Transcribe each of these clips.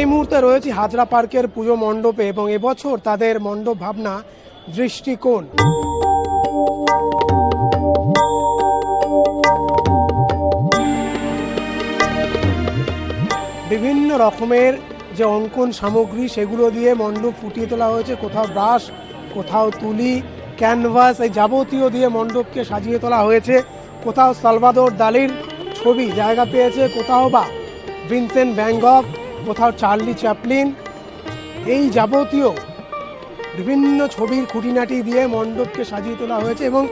এই মুহূর্তে রয়েছে হাজরা পার্কের পুজো মণ্ডপে এবং এবছর তাদের মণ্ডপ ভাবনা দৃষ্টিকোণ। বিভিন্ন রকমের যে অঙ্কন সামগ্রী সেগুলো দিয়ে মণ্ডপ ফুটিয়ে তোলা হয়েছে, কোথাও ব্রাশ, কোথাও তুলি, ক্যানভাস, এই যাবতীয় দিয়ে মণ্ডপকে সাজিয়ে তোলা হয়েছে। কোথাও সালভাদর দালির ছবি জায়গা পেয়েছে, কোথাও বা ভিনসেন্ট ভ্যান গঘ, কোথাও চার্লি চ্যাপলিন, এই যাবতীয় বিভিন্ন ছবির খুঁটিনাটি দিয়ে মণ্ডপকে সাজিয়ে তোলা হয়েছে। এবং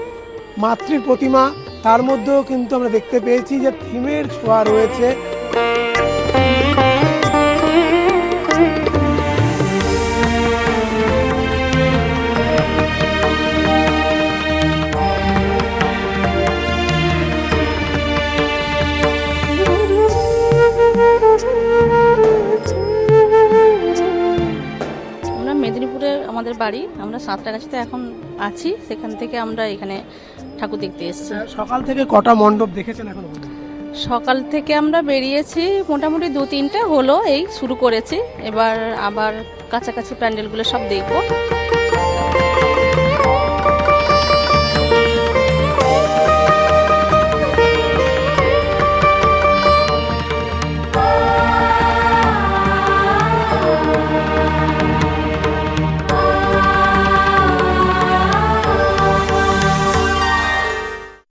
মাতৃ প্রতিমা, তার মধ্যেও কিন্তু আমরা দেখতে পেয়েছি যে থিমের ছোঁয়া রয়েছে। মেদিনীপুরে আমাদের বাড়ি, আমরা সাঁতরাগাছিতে এখন আছি, সেখান থেকে আমরা এখানে ঠাকুর দেখতে এসেছি। সকাল থেকে কটা মণ্ডপ দেখেছেন এখন? সকাল থেকে আমরা বেরিয়েছি মোটামুটি 2-3টা হলো, এই শুরু করেছি, এবার আবার কাছাকাছি প্যান্ডেলগুলো সব দেখবো।